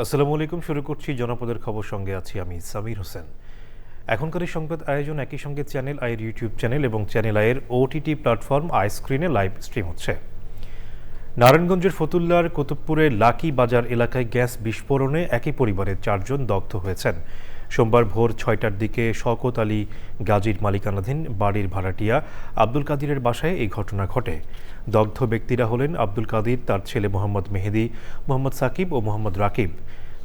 আসসালামু আলাইকুম। শুরু করছি জনপদের খবর, সঙ্গে আছি আমি সামির হোসেন। এখনকার এই সংবাদ আয়োজন একই সঙ্গে চ্যানেল আইয়ের ইউটিউব চ্যানেল এবং চ্যানেল আইয়ের ওটিটি প্ল্যাটফর্ম আই স্ক্রিনে লাইভ স্ট্রিম হচ্ছে। নারায়ণগঞ্জের ফতুল্লার কুতুবপুরের লাকি বাজার এলাকায় গ্যাস বিস্ফোরণে একই পরিবারের 4 জন দগ্ধ হয়েছেন। সোমবার ভোর 6টার দিকে শওকত আলী গাজীর মালিকানাধীন বাড়ির ভাড়াটিয়া আব্দুল কাদিরের বাসায় এই ঘটনা ঘটে। দগ্ধ ব্যক্তিরা হলেন আব্দুল কাদির, তার ছেলে মোহাম্মদ মেহেদি, মোহাম্মদ সাকিব ও মোহাম্মদ রাকিব।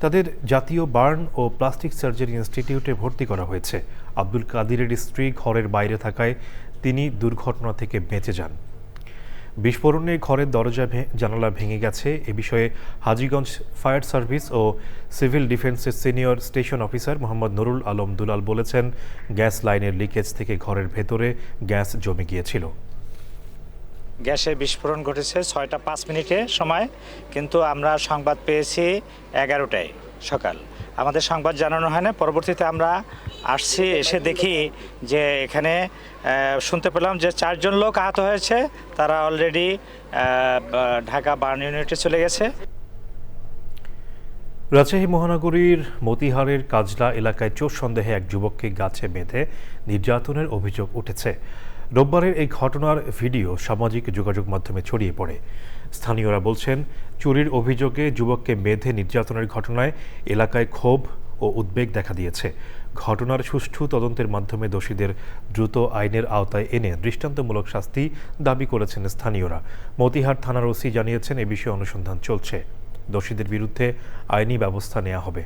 তাদের জাতীয় বার্ন ও প্লাস্টিক সার্জারি ইনস্টিটিউটে ভর্তি করা হয়েছে। আব্দুল কাদিরের স্ত্রী ঘরের বাইরে থাকায় তিনি দুর্ঘটনা থেকে বেঁচে যান। বিস্ফোরণে ঘরের দরজা জানালা ভেঙে গেছে। এ বিষয়ে হাজীগঞ্জ ফায়ার সার্ভিস ও সিভিল ডিফেন্সের senior station officer Mohammad Nurul Alam Dulal বলেছেন, গ্যাস লাইনের লিকেজ থেকে ঘরের ভেতরে গ্যাস জমে গিয়েছিল। গ্যাসের বিস্ফোরণ ঘটেছে 6টা 5 মিনিটে সময়, কিন্তু আমরা সংবাদ পেয়েছি 11টায় সকাল। আমাদের সংবাদ জানানো হয় না। পরবর্তীতে আমরা আসছি, এসে দেখি যে এখানে শুনতে পেলাম যে 4 জন লোক আহত হয়েছে। তারা অলরেডি ঢাকা বার্ন ইউনিটে চলে গেছে। রাজশাহী মহানগরীর মতিহারের কাজলা এলাকায় চোর সন্দেহে এক যুবককে গাছে বেঁধে নির্যাতনের অভিযোগ উঠেছে। রোববারের এই ঘটনার ভিডিও সামাজিক যোগাযোগ মাধ্যমে ছড়িয়ে পড়ে। স্থানীয়রা বলছেন, চুরির অভিযোগে যুবককে বেঁধে নির্যাতনের ঘটনায় এলাকায় ক্ষোভ ও উদ্বেগ দেখা দিয়েছে। ঘটনার সুষ্ঠু তদন্তের মাধ্যমে দোষীদের দ্রুত আইনের আওতায় এনে দৃষ্টান্তমূলক শাস্তি দাবি করেছেন স্থানীয়রা। মতিহার থানার ওসি জানিয়েছেন, এ বিষয়ে অনুসন্ধান চলছে। দোষীদের বিরুদ্ধে আইনি ব্যবস্থা নেওয়া হবে।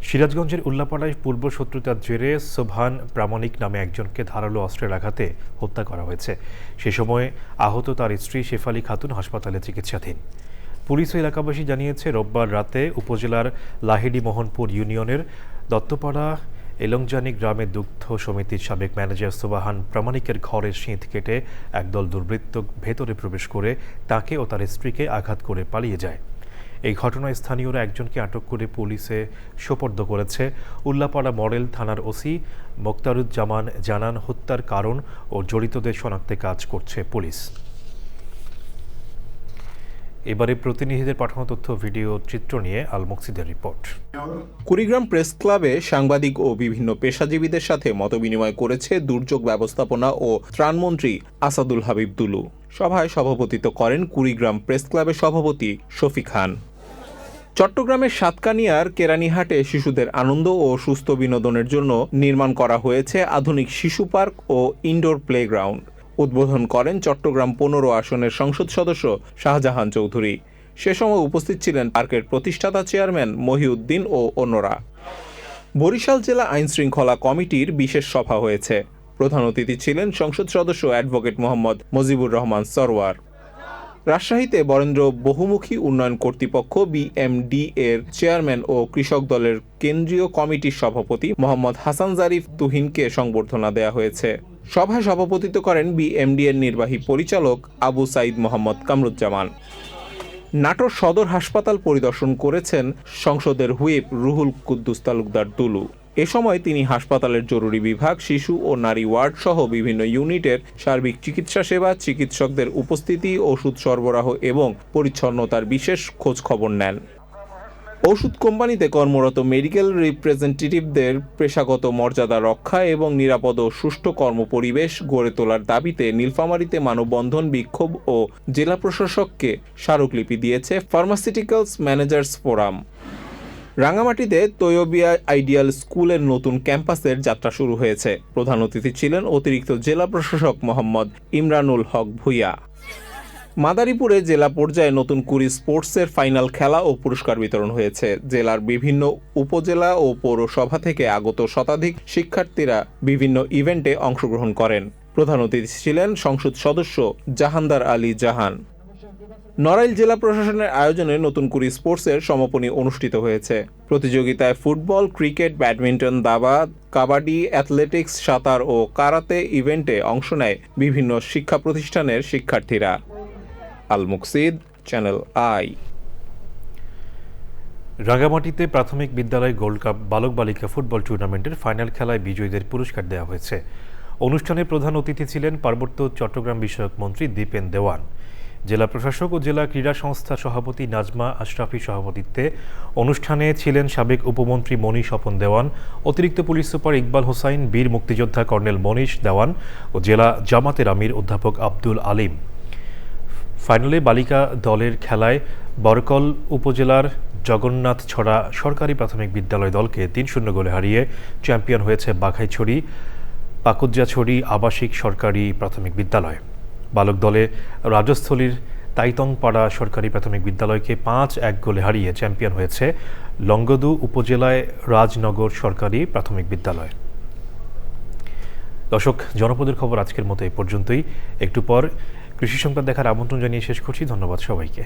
সিরাজগঞ্জের উল্লাপাড়ায় পূর্ব শত্রুতার জেরে সোবহান প্রামাণিক নামে একজনকে ধারালো অস্ত্রের আঘাতে হত্যা করা হয়েছে। সে সময় আহত তার স্ত্রী শেফালি খাতুন হাসপাতালে চিকিৎসাধীন। পুলিশ ও এলাকাবাসী জানিয়েছে, রোববার রাতে উপজেলার লাহিড়ী মোহনপুর ইউনিয়নের দত্তপাড়া এলংজানি গ্রামের দুগ্ধ সমিতির সাবেক ম্যানেজার সোবহান প্রামাণিকের ঘরের সিঁধ কেটে একদল দুর্বৃত্ত ভেতরে প্রবেশ করে তাকে ও তার স্ত্রীকে আঘাত করে পালিয়ে যায়। এই ঘটনায় স্থানীয়রা একজনকে আটক করে পুলিশে সোপর্দ করেছে। উল্লাপাড়া মডেল থানার ওসি মোক্তারুজ্জামান জানান, হত্যার কারণ ও জড়িতদের শনাক্তে কাজ করছে পুলিশ। এবারে প্রতিনিধিদের পাঠানো তথ্য, ভিডিও, চিত্র নিয়ে আল মকসিদের রিপোর্ট। কুড়িগ্রাম প্রেস ক্লাবে সাংবাদিক ও বিভিন্ন পেশাজীবীদের সাথে মতবিনিময় করেছে দুর্যোগ ব্যবস্থাপনা ও ত্রাণমন্ত্রী আসাদুল হাবিব দুলু। সভায় সভাপতিত্ব করেন কুড়িগ্রাম প্রেস ক্লাবের সভাপতি শফি খান। চট্টগ্রামের সাতকানিয়ার কেরানীহাটে শিশুদের আনন্দ ও সুস্থ বিনোদনের জন্য নির্মাণ করা হয়েছে আধুনিক শিশু পার্ক ও ইনডোর প্লেগ্রাউন্ড। উদ্বোধন করেন চট্টগ্রাম 15 আসনের সংসদ সদস্য শাহজাহান চৌধুরী। সে সময় উপস্থিত ছিলেন পার্কের প্রতিষ্ঠাতা চেয়ারম্যান মহিউদ্দিন ও অন্যরা। বরিশাল জেলা আইন শৃঙ্খলা কমিটির বিশেষ সভা হয়েছে। প্রধান অতিথি ছিলেন সংসদ সদস্য অ্যাডভোকেট মোহাম্মদ মুজিবুর রহমান সরওয়ার। রাজশাহীতে বরেন্দ্র বহুমুখী উন্নয়ন কর্তৃপক্ষ BMD এর চেয়ারম্যান ও কৃষক দলের কেন্দ্রীয় কমিটির সভাপতি মোহাম্মদ হাসান জারিফ তুহিনকে সংবর্ধনা দেওয়া হয়েছে। সভায় সভাপতিত্ব করেন BMD এর নির্বাহী পরিচালক আবু সাইদ মোহাম্মদ কামরুজ্জামান। নাটোর সদর হাসপাতাল পরিদর্শন করেছেন সংসদের হুইপ রুহুল কুদ্দুস তালুকদার দুলু। এ সময় তিনি হাসপাতালের জরুরি বিভাগ, শিশু ও নারী ওয়ার্ড সহ বিভিন্ন ইউনিটের সার্বিক চিকিৎসা সেবা, চিকিৎসকদের উপস্থিতি, ওষুধ সরবরাহ এবং পরিচ্ছন্নতার বিশেষ খোঁজ খবর নেন। ওষুধ কোম্পানিতে কর্মরত মেডিকেল রিপ্রেজেন্টেটিভদের পেশাগত মর্যাদা রক্ষা এবং নিরাপদ ও সুষ্ঠু কর্মপরিবেশ গড়ে তোলার দাবিতে নীলফামারীতে মানববন্ধন, বিক্ষোভ ও জেলা প্রশাসককে স্মারকলিপি দিয়েছে ফার্মাসিউটিক্যালস ম্যানেজার্স ফোরাম। রাঙামাটিতে তৈয়বিয়া আইডিয়াল স্কুলের নতুন ক্যাম্পাসের যাত্রা শুরু হয়েছে। প্রধান অতিথি ছিলেন অতিরিক্ত জেলা প্রশাসক মোহাম্মদ ইমরানুল হক ভুইয়া। মাদারীপুরে জেলা পর্যায়ে নতুন কুড়ি স্পোর্টসের ফাইনাল খেলা ও পুরস্কার বিতরণ হয়েছে। জেলার বিভিন্ন উপজেলা ও পৌরসভা থেকে আগত শতাধিক শিক্ষার্থীরা বিভিন্ন ইভেন্টে অংশগ্রহণ করেন। প্রধান অতিথি ছিলেন সংসদ সদস্য জাহানদার আলী জাহান। নড়াইল জেলা প্রশাসনের আয়োজনে নতুন কুড়ি স্পোর্টসের সমাপনী অনুষ্ঠিত হয়েছে। প্রতিযোগিতায় ফুটবল, ক্রিকেট, ব্যাডমিন্টন, দাবা, কাবাডি, অ্যাথলেটিক্স, সাঁতার ও কারাতে ইভেন্টে অংশ নেয় বিভিন্ন শিক্ষা প্রতিষ্ঠানের শিক্ষার্থীরা। আল মুকসিদ, চ্যানেল আই। রাঙ্গামাটিতে প্রাথমিক বিদ্যালয় গোল্ড কাপ বালক বালিকা ফুটবল টুর্নামেন্টের ফাইনাল খেলায় বিজয়ীদের পুরস্কার দেওয়া হয়েছে। অনুষ্ঠানে প্রধান অতিথি ছিলেন পার্বত্য চট্টগ্রাম বিষয়ক মন্ত্রী দীপেন দেওয়ান। জেলা প্রশাসক ও জেলা ক্রীড়া সংস্থার সভাপতি নাজমা আশরাফির সভাপতিত্বে অনুষ্ঠানে ছিলেন সাবেক উপমন্ত্রী মনি স্বপন দেওয়ান, অতিরিক্ত পুলিশ সুপার ইকবাল হোসাইন, বীর মুক্তিযোদ্ধা কর্নেল মনীষ দেওয়ান ও জেলা জামাতের আমির অধ্যাপক আব্দুল আলিম। ফাইনালে বালিকা দলের খেলায় বরকল উপজেলার জগন্নাথছড়া সরকারি প্রাথমিক বিদ্যালয় দলকে ৩-০ গোলে হারিয়ে চ্যাম্পিয়ন হয়েছে বাঘাইছড়ি পাকুজ্জাছড়ি আবাসিক সরকারি প্রাথমিক বিদ্যালয়। বালক দলে রাজস্থলীর তাইতংপাড়া সরকারি প্রাথমিক বিদ্যালয়কে ৫-১ গোলে হারিয়ে চ্যাম্পিয়ন হয়েছে লংগদু উপজেলায় রাজনগর সরকারি প্রাথমিক বিদ্যালয়। দর্শক, জনপদের খবর আজকের মতো এই পর্যন্তই। একটু পর কৃষি সংবাদ দেখার আমন্ত্রণ জানিয়ে শেষ করছি। ধন্যবাদ সবাইকে।